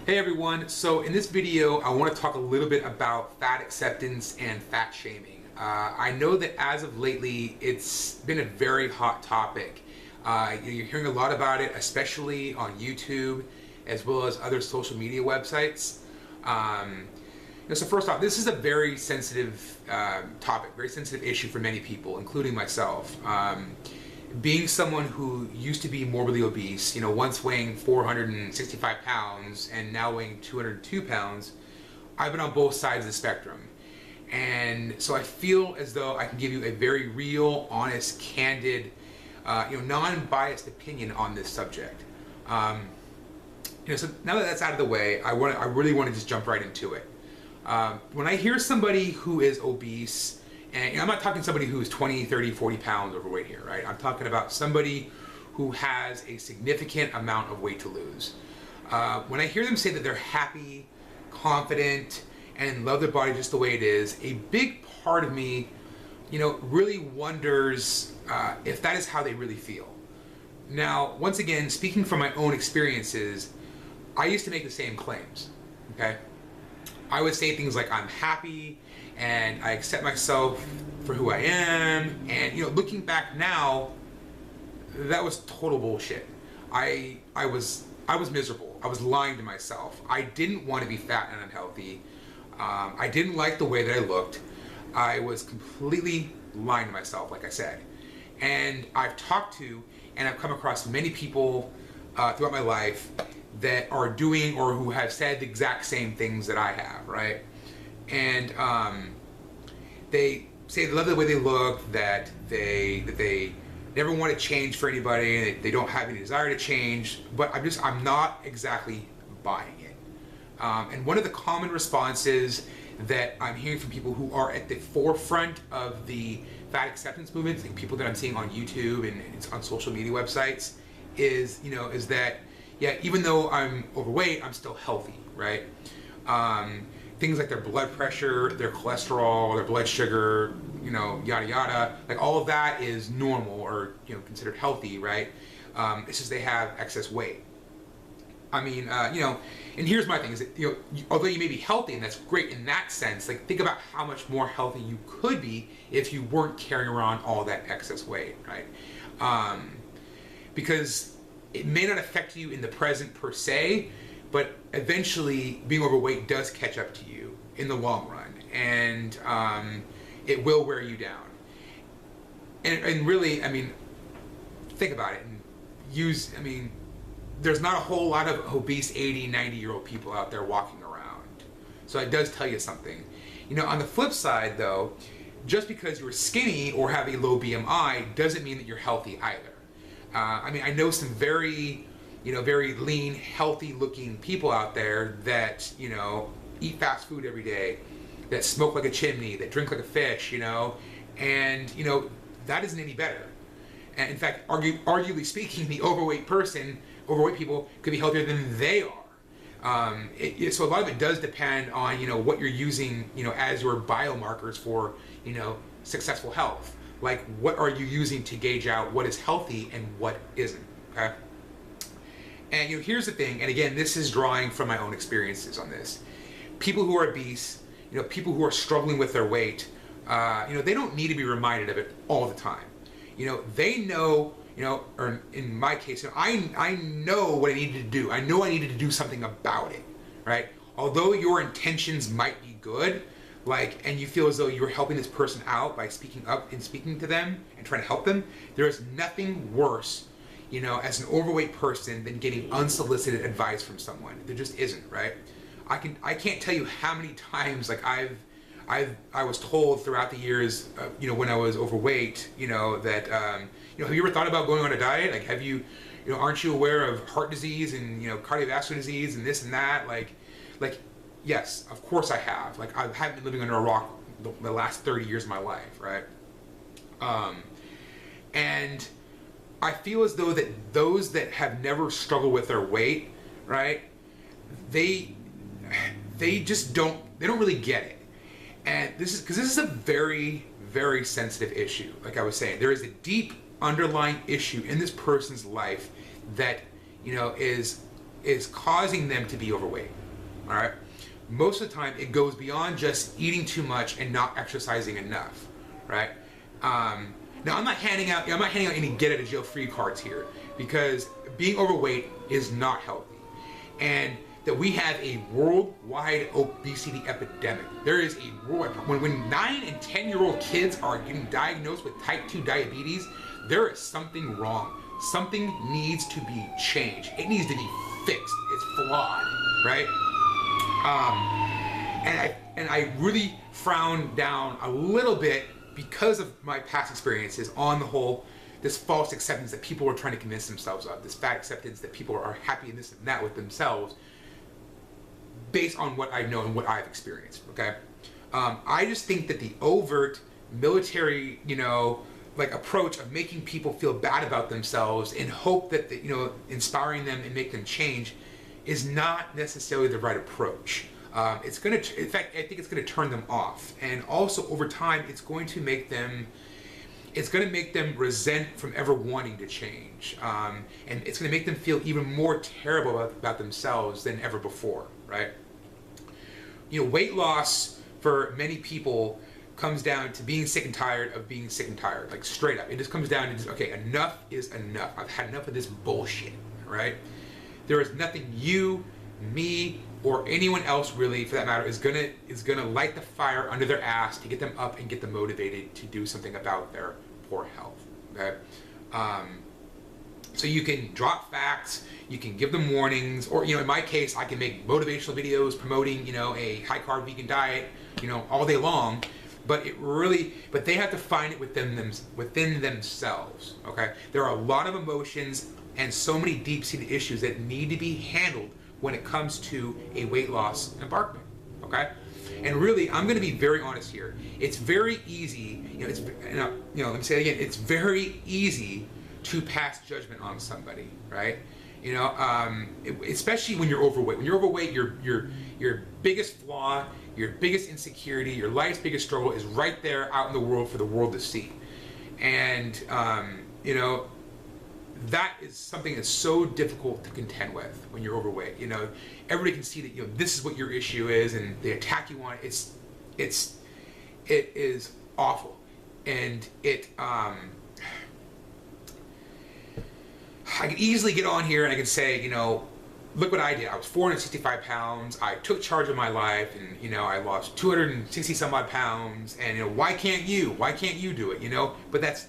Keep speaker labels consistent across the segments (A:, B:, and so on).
A: Hey everyone, so in this video I want to talk a little bit about fat acceptance and fat shaming. I know that as of lately it's been a very hot topic. You're hearing a lot about it, especially on YouTube as well as other social media websites. So first off, this is a very sensitive topic, very sensitive issue for many people, including myself. Being someone who used to be morbidly obese, once weighing 465 pounds and now weighing 202 pounds, I've been on both sides of the spectrum. And so I feel as though I can give you a very real, honest, candid, non-biased opinion on this subject. So now that that's out of the way, I really want to just jump right into it. When I hear somebody who is obese, and I'm not talking somebody who's 20, 30, 40 pounds overweight here, right? I'm talking about somebody who has a significant amount of weight to lose. When I hear them say that they're happy, confident, and love their body just the way it is, a big part of me, really wonders if that is how they really feel. Now, once again, speaking from my own experiences, I used to make the same claims, okay? I would say things like, I'm happy, and I accept myself for who I am, and looking back now, that was total bullshit. I was miserable. I was lying to myself. I didn't want to be fat and unhealthy. I didn't like the way that I looked. I was completely lying to myself, like I said. And I've talked to and I've come across many people throughout my life that are doing or who have said the exact same things that I have, right? And they say they love the way they look, that they never want to change for anybody, they don't have any desire to change, but I'm not exactly buying it. And one of the common responses that I'm hearing from people who are at the forefront of the fat acceptance movement, like people that I'm seeing on YouTube and on social media websites, is that, yeah, even though I'm overweight, I'm still healthy, right? Things like their blood pressure, their cholesterol, their blood sugar, yada yada, like all of that is normal or considered healthy, right? It's just they have excess weight. I mean, and here's my thing: is that although you may be healthy, and that's great in that sense, like think about how much more healthy you could be if you weren't carrying around all that excess weight, right? Because it may not affect you in the present per se, but eventually being overweight does catch up to you in the long run, and it will wear you down. And really, I mean, think about it and there's not a whole lot of obese 80, 90-year-old people out there walking around. So it does tell you something. On the flip side though, just because you're skinny or have a low BMI doesn't mean that you're healthy either. I know some very lean, healthy looking people out there that, eat fast food every day, that smoke like a chimney, that drink like a fish, and, that isn't any better. And in fact, arguably speaking, the overweight people could be healthier than they are. So a lot of it does depend on, what you're using, as your biomarkers for, successful health. Like, what are you using to gauge out what is healthy and what isn't, okay? And here's the thing, and again, this is drawing from my own experiences on this. People who are obese, people who are struggling with their weight, they don't need to be reminded of it all the time. They know, or in my case, I know what I needed to do. I know I needed to do something about it, right? Although your intentions might be good, and you feel as though you're helping this person out by speaking up and speaking to them and trying to help them, there is nothing worse, as an overweight person than getting unsolicited advice from someone. There just isn't, right? I can't tell you how many times I was told throughout the years, when I was overweight, that have you ever thought about going on a diet? Like, have you, aren't you aware of heart disease and cardiovascular disease and this and that? Like, yes, of course I have. Like, I haven't been living under a rock the last 30 years of my life, right? And I feel as though that those that have never struggled with their weight, right? They just don't really get it. And this is a very, very sensitive issue. Like I was saying, there is a deep underlying issue in this person's life that is is causing them to be overweight. All right. Most of the time, it goes beyond just eating too much and not exercising enough, right? Now, I'm not handing out any get out of jail free cards here, because being overweight is not healthy, and that we have a worldwide obesity epidemic. There is a worldwide, when 9 and 10-year-old kids are getting diagnosed with type 2 diabetes, there is something wrong. Something needs to be changed. It needs to be fixed. It's flawed, right? And I really frown down a little bit, because of my past experiences, on the whole, this false acceptance that people are trying to convince themselves of, this fat acceptance that people are happy and this and that with themselves, based on what I know and what I've experienced. Okay, I just think that the overt military, like approach of making people feel bad about themselves in hope that inspiring them and make them change, is not necessarily the right approach. It's going to, in fact, I think it's going to turn them off, and also over time, it's going to make them resent from ever wanting to change, and it's going to make them feel even more terrible about themselves than ever before, right? Weight loss for many people comes down to being sick and tired of being sick and tired, like straight up. It just comes down to just, okay, enough is enough. I've had enough of this bullshit, right? There is nothing you, me, or anyone else really, for that matter, is gonna light the fire under their ass to get them up and get them motivated to do something about their poor health. Okay, so you can drop facts, you can give them warnings, or in my case, I can make motivational videos promoting a high carb vegan diet, all day long. But they have to find it within themselves. Okay, there are a lot of emotions and so many deep-seated issues that need to be handled when it comes to a weight loss embarkment, okay? And really, I'm gonna be very honest here. It's very easy, let me say it again, it's very easy to pass judgment on somebody, right? Especially when you're overweight. When you're overweight, your biggest flaw, your biggest insecurity, your life's biggest struggle is right there out in the world for the world to see. And, that is something that's so difficult to contend with when you're overweight. Everybody can see that this is what your issue is, and they attack you on it. It is awful, and I could easily get on here and I could say, look what I did. I was 465 pounds. I took charge of my life, and I lost 260 some odd pounds. And why can't you? Why can't you do it? But that's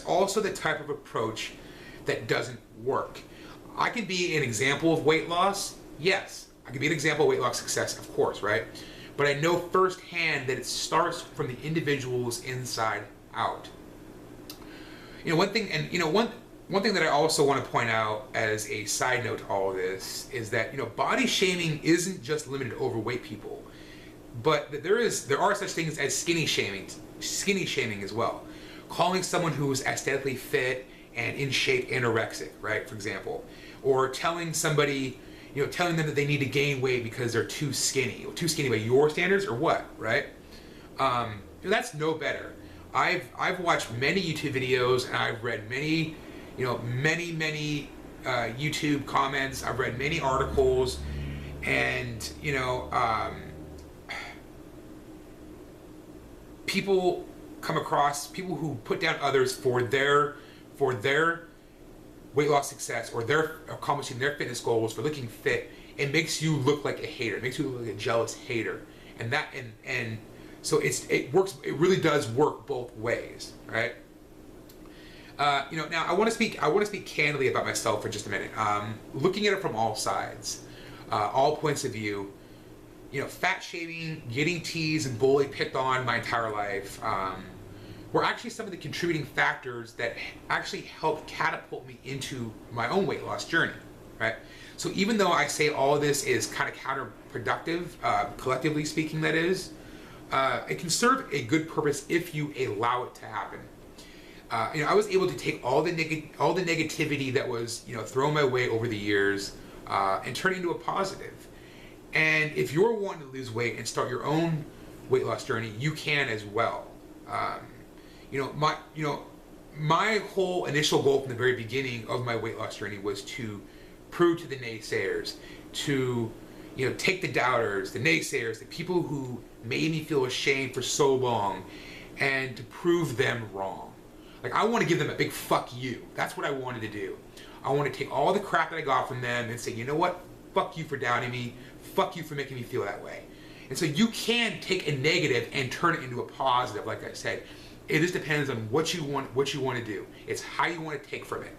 A: also the type of approach that doesn't work. I can be an example of weight loss. Yes, I can be an example of weight loss success, of course, right? But I know firsthand that it starts from the individual's inside out. One thing that I also want to point out as a side note to all of this is that body shaming isn't just limited to overweight people, but that there are such things as skinny shaming as well. Calling someone who's aesthetically fit and in shape anorexic, right, for example, or telling somebody, telling them that they need to gain weight because they're too skinny by your standards, or what, right? That's no better. I've watched many YouTube videos, and I've read many YouTube comments. I've read many articles, and people come across people who put down others for their weight loss success, or their accomplishing their fitness goals, for looking fit. It makes you look like a hater. It makes you look like a jealous hater, and so it works. It really does work both ways, right? Now I want to speak candidly about myself for just a minute. Looking at it from all sides, all points of view. Fat shaming, getting teased and bullied, picked on my entire life, were actually some of the contributing factors that actually helped catapult me into my own weight loss journey, right? So even though I say all of this is kind of counterproductive, collectively speaking, that is, it can serve a good purpose if you allow it to happen. I was able to take all the negativity that was thrown my way over the years and turn it into a positive. And if you're wanting to lose weight and start your own weight loss journey, you can as well. My whole initial goal from the very beginning of my weight loss journey was to prove to the naysayers, to, you know, take the doubters, the naysayers, the people who made me feel ashamed for so long, and to prove them wrong. Like, I want to give them a big fuck you. That's what I wanted to do. I want to take all the crap that I got from them and say, you know what? Fuck you for doubting me. Fuck you for making me feel that way. And so you can take a negative and turn it into a positive, like I said. It just depends on what you want to do. It's how you want to take from it.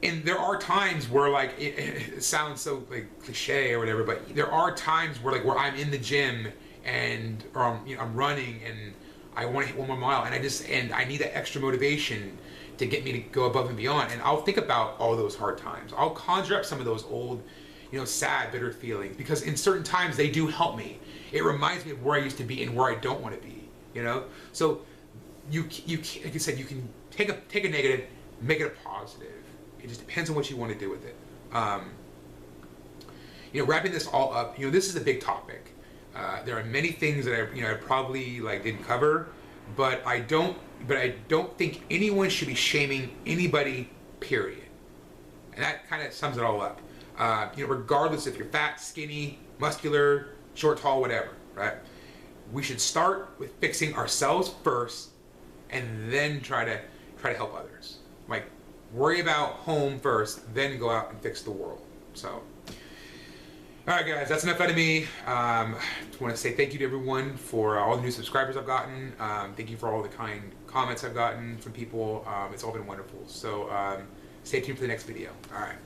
A: And there are times where, like, it sounds so like cliche or whatever, but there are times where, like, where I'm in the gym and I'm running and I want to hit one more mile, and I need that extra motivation to get me to go above and beyond. And I'll think about all those hard times. I'll conjure up some of those old, sad, bitter feelings, because in certain times they do help me. It reminds me of where I used to be and where I don't want to be. So you like I said, you can take a negative, make it a positive. It just depends on what you want to do with it. Wrapping this all up, this is a big topic. There are many things that I probably didn't cover, but I don't think anyone should be shaming anybody, period. And that kind of sums it all up. Regardless if you're fat, skinny, muscular, short, tall, whatever, right? We should start with fixing ourselves first, and then try to help others. Like, worry about home first, then go out and fix the world. So, all right, guys, that's enough out of me. Just want to say thank you to everyone for all the new subscribers I've gotten. Thank you for all the kind comments I've gotten from people. It's all been wonderful. So, stay tuned for the next video. All right.